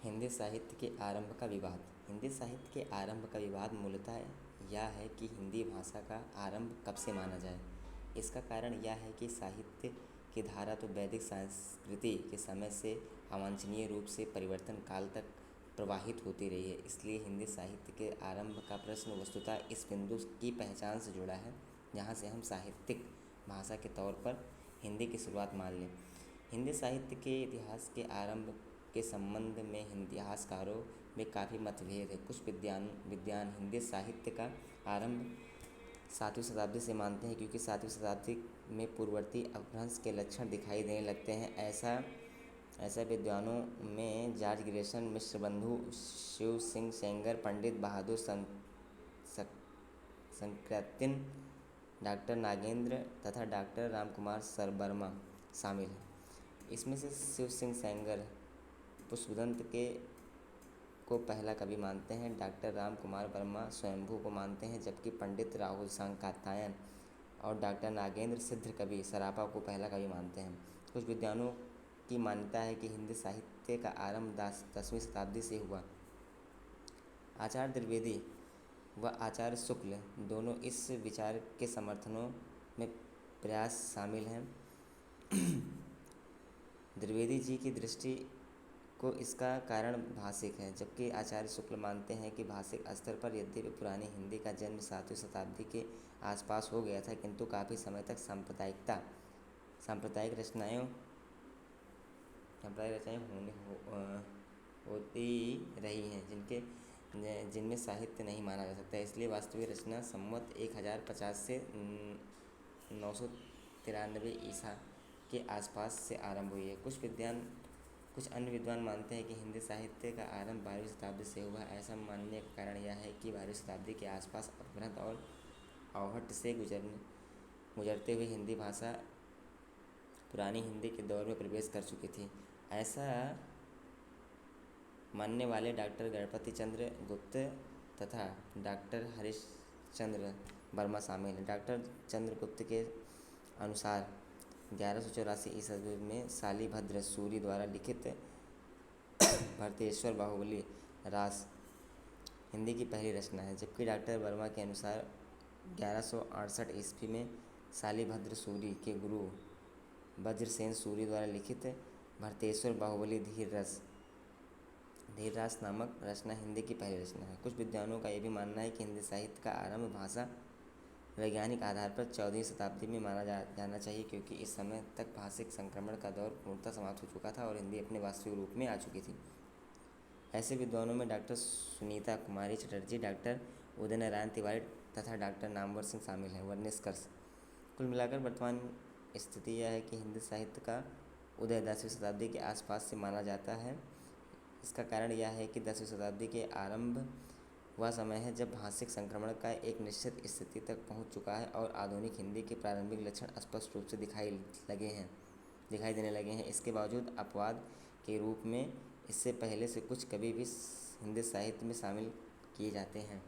हिंदी साहित्य के आरंभ का विवाद। हिंदी साहित्य के आरंभ का विवाद मूलतः यह है कि हिंदी भाषा का आरंभ कब से माना जाए। इसका कारण यह है कि साहित्य की धारा तो वैदिक संस्कृति के समय से अवांछनीय रूप से परिवर्तन काल तक प्रवाहित होती रही है। इसलिए हिंदी साहित्य के आरंभ का प्रश्न वस्तुतः इस बिंदु की पहचान से जुड़ा है जहाँ से हम साहित्यिक भाषा के तौर पर हिंदी की शुरुआत मान लें। हिंदी साहित्य के इतिहास के आरंभ के संबंध में इतिहासकारों में काफ़ी मतभेद है। कुछ विद्वान हिंदी साहित्य का आरंभ 7वीं शताब्दी से मानते हैं, क्योंकि 7वीं शताब्दी में पूर्ववर्ती अपभ्रंश के लक्षण दिखाई देने लगते हैं। ऐसा विद्वानों में जॉर्ज ग्रेसन, मिश्र बंधु, शिव सिंह सेंगर, पंडित बहादुर संकृतिन, डॉक्टर नागेंद्र तथा डॉक्टर रामकुमार सरबर्मा शामिल हैं। इसमें से शिव सिंह सेंगर पुष्पदंत को पहला कवि मानते हैं। डॉक्टर रामकुमार वर्मा स्वयंभू को मानते हैं, जबकि पंडित राहुल सांकातायन और डॉक्टर नागेंद्र सिद्ध कवि सरापा को पहला कवि मानते हैं। कुछ विद्वानों की मान्यता है कि हिंदी साहित्य का आरंभ 10वीं शताब्दी से हुआ। आचार्य द्विवेदी व आचार्य शुक्ल दोनों इस विचार के समर्थनों में प्रयास शामिल हैं। द्विवेदी जी की दृष्टि को इसका कारण भाषिक है, जबकि आचार्य शुक्ल मानते हैं कि भाषिक स्तर पर यद्यपि पुरानी हिंदी का जन्म 7वीं शताब्दी के आसपास हो गया था, किंतु काफ़ी समय तक सांप्रदायिक रचनाएं होती रही हैं, जिनमें साहित्य नहीं माना जा सकता। इसलिए वास्तविक रचना संवत 1050 से 993 ईसा के आसपास से आरंभ हुई है। कुछ अन्य विद्वान मानते हैं कि हिंदी साहित्य का आरंभ 12वीं शताब्दी से हुआ। ऐसा मानने का कारण यह है कि 12वीं शताब्दी के आसपास अपभ्रंश और अवहट्ट से गुजरते हुए हिंदी भाषा पुरानी हिंदी के दौर में प्रवेश कर चुकी थी। ऐसा मानने वाले डॉक्टर गणपति चंद्र गुप्त तथा डॉक्टर हरिश्चंद्र वर्मा शामिल हैं। डॉक्टर चंद्रगुप्त के अनुसार 1184 ईस्वी में शालिभद्र सूरि द्वारा लिखित भरतेश्वर बाहुबली रास हिंदी की पहली रचना है, जबकि डॉक्टर वर्मा के अनुसार 1168 ईस्वी में शालिभद्र सूरि के गुरु वज्रसेन सूरि द्वारा लिखित भरतेश्वर बाहुबली धीर रास नामक रचना हिंदी की पहली रचना है। कुछ विद्वानों का यह भी मानना है कि हिंदी साहित्य का आरंभ भाषा वैज्ञानिक आधार पर 14वीं शताब्दी में माना जाना चाहिए, क्योंकि इस समय तक भाषिक संक्रमण का दौर पूर्णतः समाप्त हो चुका था और हिंदी अपने वास्तविक रूप में आ चुकी थी। ऐसे विद्वानों में डॉक्टर सुनीता कुमारी चटर्जी, डॉक्टर उदय नारायण तिवारी तथा डॉक्टर नामवर सिंह शामिल हैं। निष्कर्ष: कुल मिलाकर वर्तमान स्थिति यह है कि हिंदी साहित्य का उदय 10वीं शताब्दी के आसपास से माना जाता है। इसका कारण यह है कि 10वीं शताब्दी के आरंभ वह समय है जब भाषिक संक्रमण का एक निश्चित स्थिति तक पहुंच चुका है और आधुनिक हिंदी के प्रारंभिक लक्षण स्पष्ट रूप से दिखाई देने लगे हैं। इसके बावजूद अपवाद के रूप में इससे पहले से कुछ कवि भी हिंदी साहित्य में शामिल किए जाते हैं।